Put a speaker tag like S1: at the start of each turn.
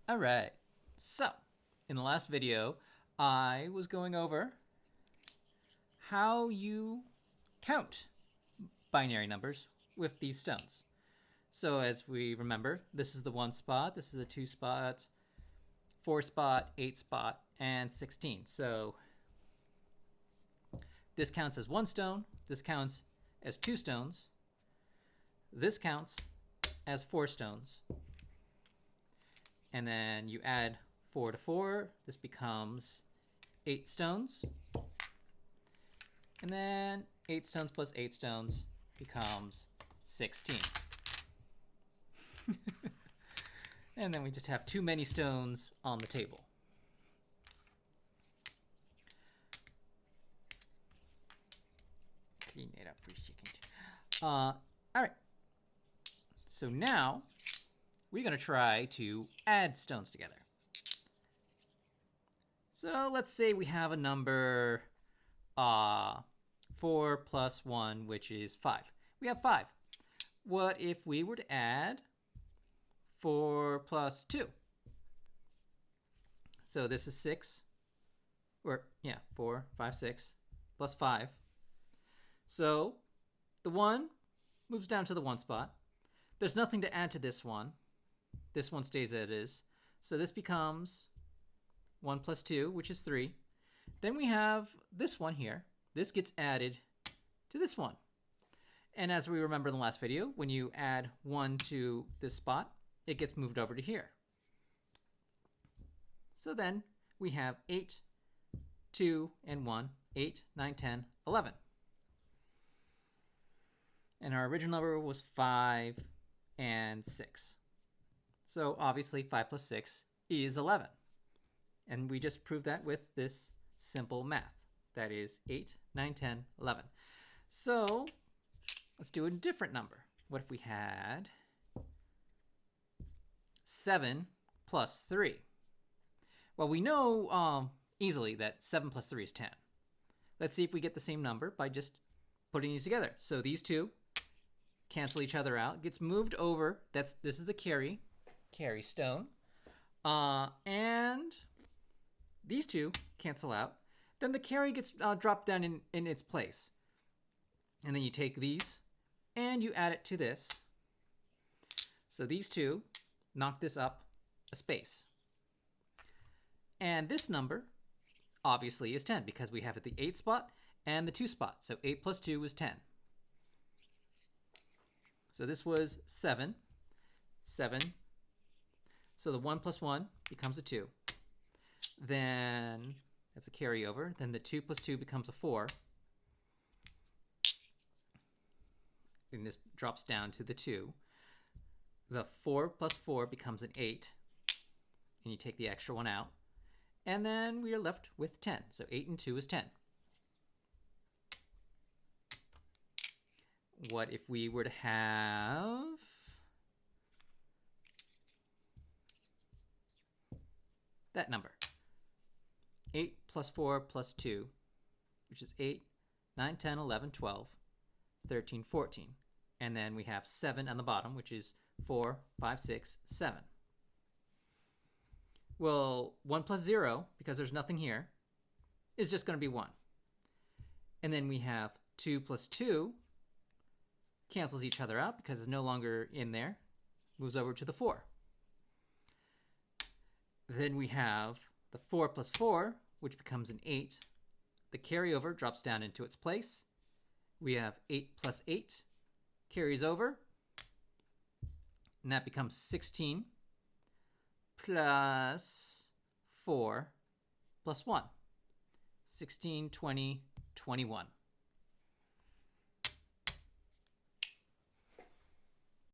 S1: All right. So, in the last video, I was going over how you count binary numbers with these stones. So, as we remember, this is the 1 spot, this is a 2 spot, 4 spot, 8 spot, and 16. So, this counts as 1 stone, this counts as 2 stones, this counts as 4 stones. And then you add 4 to 4, this becomes 8 stones. And then 8 stones plus 8 stones becomes 16. And then we just have too many stones on the table. Clean it up for a second. All right. So now we're going to try to add stones together. So let's say we have a number 4 plus 1, which is 5. We have 5. What if we were to add 4 plus 2? So this is 6. Or, yeah, 4, 5, 6 plus 5. So the 1 moves down to the 1 spot. There's nothing to add to this one. This one stays as it is. So this becomes 1 plus 2, which is 3. Then we have this one here. This gets added to this one. And as we remember in the last video, when you add 1 to this spot, it gets moved over to here. So then we have 8, 2, and 1, 8, 9, 10, 11. And our original number was 5 and 6. So obviously 5 plus 6 is 11. And we just proved that with this simple math. That is 8, 9, 10, 11. So let's do a different number. What if we had 7 plus 3? Well, we know easily that 7 plus 3 is 10. Let's see if we get the same number by just putting these together. So these two cancel each other out. It gets moved over. This is the carry stone. And these two cancel out. Then the carry gets dropped down in its place. And then you take these and you add it to this. So these two knock this up a space. And this number obviously is 10 because we have the 8 spot and the 2 spot. So 8 plus 2 is 10. So this was 7. 7. So the 1 plus 1 becomes a 2. Then that's a carryover. Then the 2 plus 2 becomes a 4. And this drops down to the 2. The 4 plus 4 becomes an 8. And you take the extra one out. And then we are left with 10. So 8 and 2 is 10. What if we were to have that number? 8 plus 4 plus 2, which is 8, 9, 10, 11, 12, 13, 14. And then we have 7 on the bottom, which is 4, 5, 6, 7. Well, 1 plus 0, because there's nothing here, is just going to be 1. And then we have 2 plus 2 cancels each other out because it's no longer in there. Moves over to the 4. Then we have the 4 plus 4, which becomes an 8. The carryover drops down into its place. We have 8 plus 8 carries over. And that becomes 16 plus 4 plus 1. 16, 20, 21.